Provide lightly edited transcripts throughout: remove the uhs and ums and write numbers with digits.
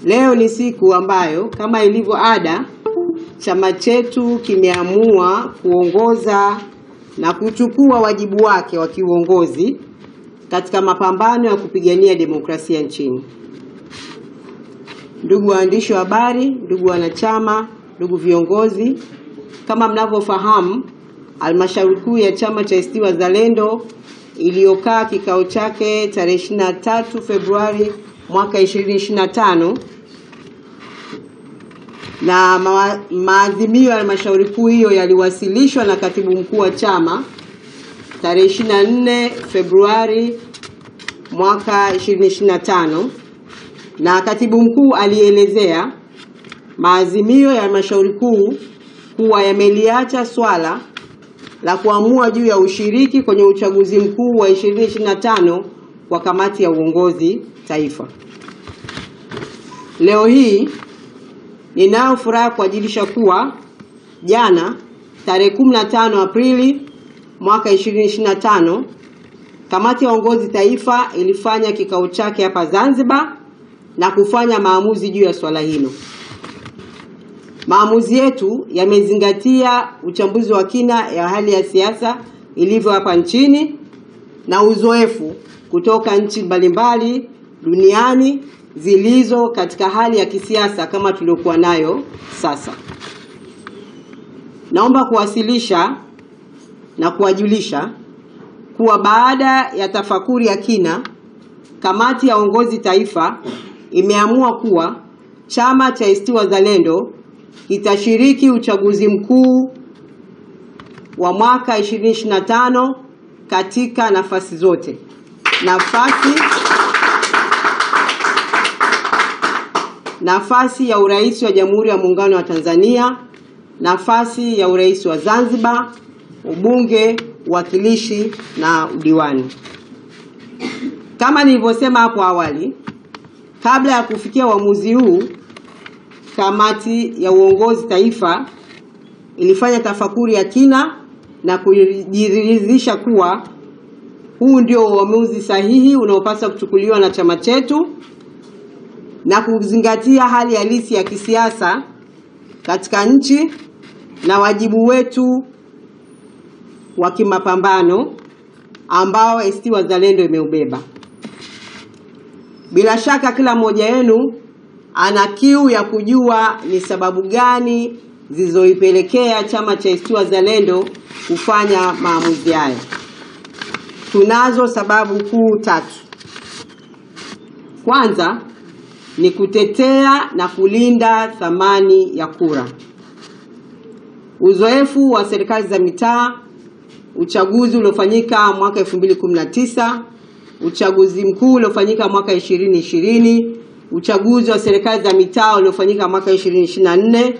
Leo ni siku ambayo kama ilivyo ada chama chetu kimeamua kuongoza na kuchukua wajibu wake wa kiuongozi katika mapambano ya kupigania demokrasia nchini. Ndugu waandishi wa habari, ndugu wanachama, ndugu viongozi, kama mnavyofahamu, halmashauri kuu ya chama cha ACT Wazalendo iliyokaa kikao chake tarehe 23 Februari mwaka 2025 na maadhimio ya halmashauri kuu hiyo yaliwasilishwa na katibu mkuu wa chama tarehe 24 Februari mwaka 2025, na katibu mkuu alielezea maazimio ya halmashauri kuu kuwa yameliacha swala la kuamua juu ya ushiriki kwenye uchaguzi mkuu wa 2025 kwa kamati ya uongozi taifa. Leo hii ninao furaha kuwajulisha kuwa jana tarehe 15 Aprili mwaka 2025 kamati ya uongozi taifa ilifanya kikao chake hapa Zanzibar na kufanya maamuzi juu ya swala hilo. Maamuzi yetu yamezingatia uchambuzi wa kina ya hali ya siasa ilivyo hapa nchini na uzoefu kutoka nchi mbalimbali duniani zilizo katika hali ya kisiasa kama tuliokuwa nayo sasa. Naomba kuwasilisha na kuwajulisha kuwa baada ya tafakuri ya kina, kamati ya uongozi taifa imeamua kuwa chama cha ACT Wazalendo kitashiriki uchaguzi mkuu wa mwaka 2025 katika nafasi zote. Nafasi ya urais wa Jamhuri ya Muungano wa Tanzania, nafasi ya urais wa Zanzibar, ubunge, uwakilishi na udiwani. Kama nilivyosema hapo awali, kabla ya kufikia uamuzi huu, kamati ya uongozi taifa ilifanya tafakuri ya kina na kujiridhisha kuwa huu ndio uamuzi sahihi unaopaswa kuchukuliwa na chama chetu na kuzingatia hali halisi ya kisiasa katika nchi na wajibu wetu wa kimapambano ambao ACT Wazalendo imeubeba. Bila shaka kila mmoja wenu ana kiu ya kujua ni sababu gani zilizoipelekea chama cha ACT Wazalendo kufanya maamuzi haya. Tunazo sababu kuu tatu. Kwanza ni kutetea na kulinda thamani ya kura. Uzoefu wa serikali za mitaa, uchaguzi uliofanyika mwaka 2019, uchaguzi mkuu uliofanyika mwaka 2020, uchaguzi wa serikali za mitaa uliofanyika mwaka 2024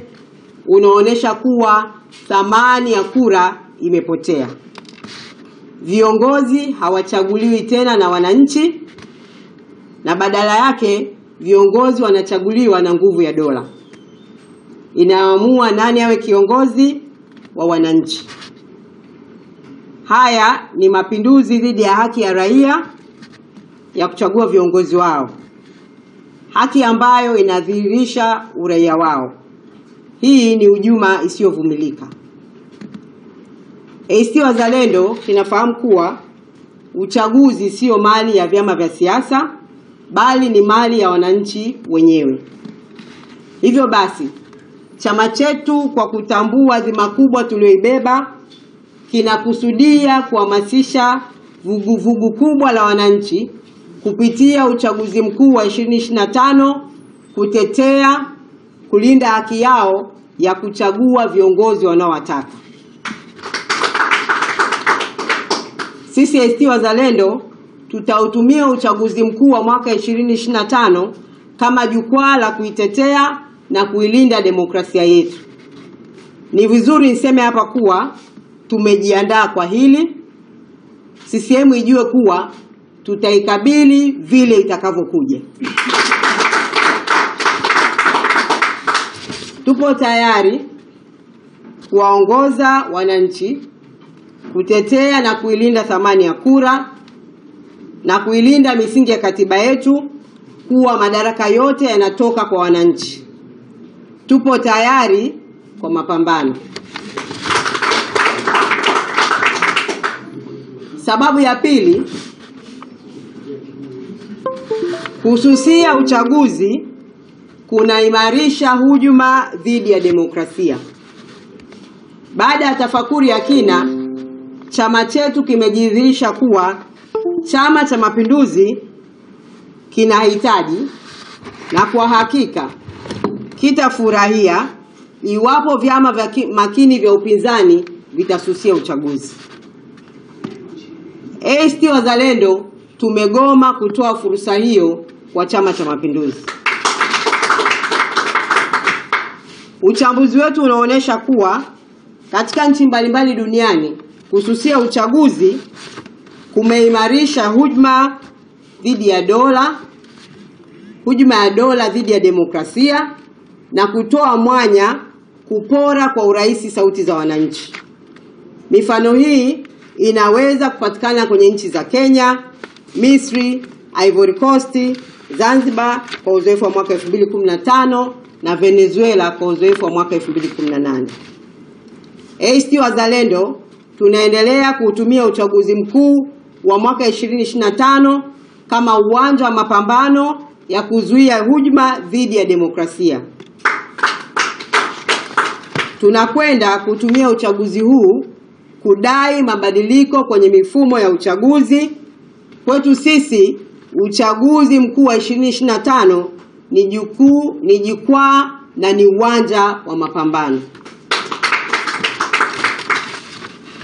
unaonesha kuwa thamani ya kura imepotea. Viongozi hawachaguliwi tena na wananchi, na badala yake viongozi wanachaguliwa na nguvu ya dola inaamua nani awe kiongozi wa wananchi. Haya ni mapinduzi dhidi ya haki ya raia ya kuchagua viongozi wao, haki ambayo inadhihirisha uraia wao. Hii ni hujuma isiyovumilika. ACT Wazalendo tunafahamu kuwa uchaguzi sio mali ya vyama vya siasa, bali ni mali ya wananchi wenyewe. Hivyo basi, chama chetu kwa kutambua dhima kubwa tulioibeba kinakusudia kuhamasisha vuguvugu kubwa la wananchi kupitia uchaguzi mkuu wa 2025 kutetea, kulinda haki yao ya kuchagua viongozi wanaowataka. Sisi ACT Wazalendo tutautumia uchaguzi mkuu wa mwaka 2025 kama jukwaa la kuitetea na kuilinda demokrasia yetu. Ni vizuri niseme hapa kuwa tumejiandaa kwa hili. CCM ijue kuwa tutaikabili vile itakavyokuja. Tupo tayari kuwaongoza wananchi kutetea na kuilinda thamani ya kura na kuilinda misingi ya katiba yetu kuwa madaraka yote yanatoka kwa wananchi. Tupo tayari kwa mapambano. Sababu ya pili, kususia uchaguzi kunaimarisha hujuma dhidi ya demokrasia. Baada ya tafakuri ya kina, chama chetu kimejidhihirisha kuwa Chama cha Mapinduzi kinahitaji na kwa hakika kitafurahia iwapo vyama vya makini vya upinzani vitasusia uchaguzi. ACT Wazalendo tumegoma kutoa fursa hiyo kwa Chama cha Mapinduzi. Uchambuzi wetu unaonyesha kuwa katika nchi mbalimbali duniani kususia uchaguzi kumeimarisha hujuma ya dola dhidi ya demokrasia na kutoa mwanya kupora kwa urahisi sauti za wananchi. Mifano hii inaweza kupatikana kwenye nchi za Kenya, Misri, Ivory Coast, Zanzibar kwa uzoefu wa mwaka 2015 na Venezuela kwa uzoefu wa mwaka 2018. ACT Wazalendo tunaendelea kutumia uchaguzi mkuu wa mwaka 2025 kama uwanja wa mapambano ya kuzuia hujuma dhidi ya demokrasia. Tunakwenda kutumia uchaguzi huu kudai mabadiliko kwenye mifumo ya uchaguzi. Kwetu sisi, uchaguzi mkuu wa 2025 ni jukwaa na ni uwanja wa mapambano.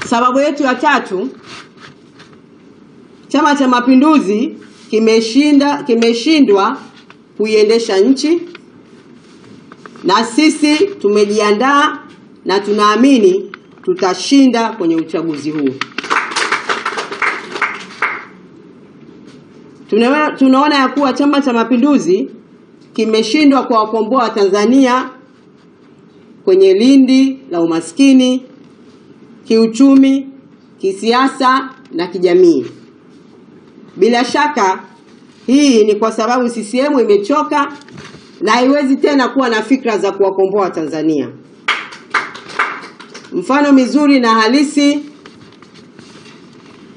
Sababu yetu ya tatu, Chama cha Mapinduzi kimeshindwa kuiendesha nchi, na sisi tumejiandaa na tunaamini tutashinda kwenye uchaguzi huu. Tunaona ya kuwa Chama cha Mapinduzi kimeshindwa kuwakomboa Tanzania kwenye lindi la umaskini, kiuchumi, kisiasa na kijamii. Bila shaka hii ni kwa sababu CCM imechoka na haiwezi tena kuwa na fikra za kuwakomboa Tanzania. Mfano mizuri na halisi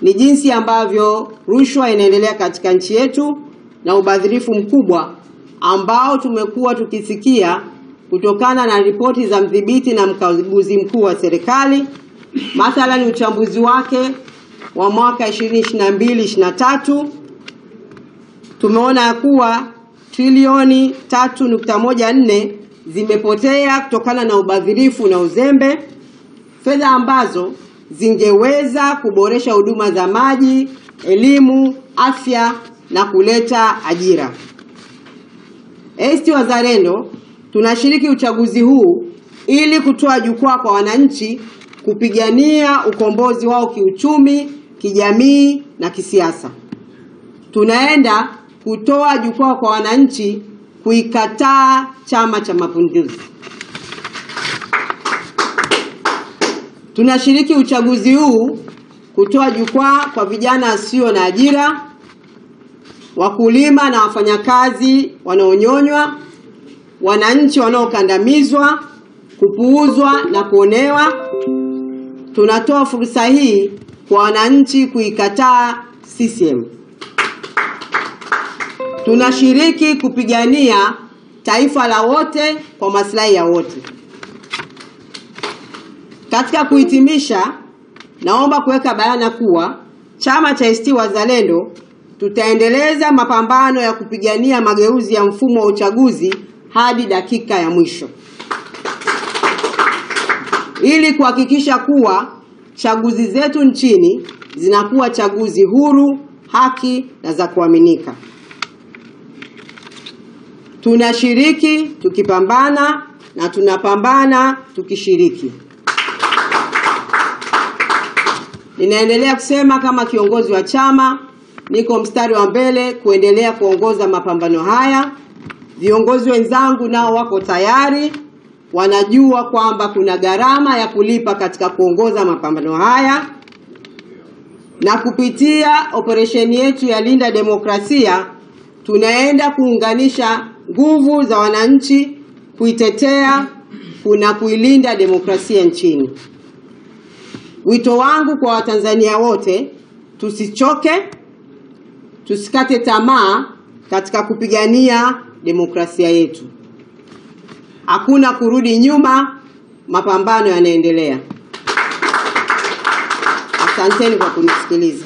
ni jinsi ambavyo rushwa inaendelea katika nchi yetu na ubadhirifu mkubwa ambao tumekuwa tukisikia kutokana na ripoti za mdhibiti na mkaguzi mkuu wa serikali. Mathalan, uchambuzi wake wa mwaka 2022-2023 tumeona kuwa trilioni 3.14 zimepotea kutokana na ubadhirifu na uzembe, fedha ambazo zingeweza kuboresha huduma za maji, elimu, afya na kuleta ajira. ACT Wazalendo tunashiriki uchaguzi huu ili kutoa jukwaa kwa wananchi kupigania ukombozi wao kiuchumi, kijamii na kisiasa. Tunaenda kutoa jukwaa kwa wananchi kuikataa Chama cha Mapinduzi. Tunashiriki uchaguzi huu kutoa jukwaa kwa vijana wasio na ajira, wakulima na wafanyakazi wanaonyonywa, wananchi wanaokandamizwa, kupuuzwa na kuonewa. Tunatoa fursa hii kwa wananchi kuikataa CCM. Tunashiriki kupigania taifa la wote kwa maslahi ya wote. Katika kuhitimisha, naomba kuweka bayana kuwa Chama cha ACT Wazalendo tutaendeleza mapambano ya kupigania mageuzi ya mfumo wa uchaguzi hadi dakika ya mwisho, ili kuhakikisha kuwa chaguzi zetu nchini zinakuwa chaguzi huru, haki na za kuaminika. Tunashiriki tukipambana na tunapambana tukishiriki. Ninaendelea kusema kama kiongozi wa chama, niko mstari wa mbele kuendelea kuongoza mapambano haya. Viongozi wenzangu nao wako tayari, wanajua kwamba kuna gharama ya kulipa katika kuongoza mapambano haya, na kupitia operesheni yetu ya Linda Demokrasia tunaenda kuunganisha nguvu za wananchi kuitetea na kuilinda demokrasia nchini. Wito wangu kwa Watanzania wote, tusichoke, tusikate tamaa katika kupigania demokrasia yetu. Hakuna kurudi nyuma, mapambano yanaendelea. Asanteni kwa kunisikiliza.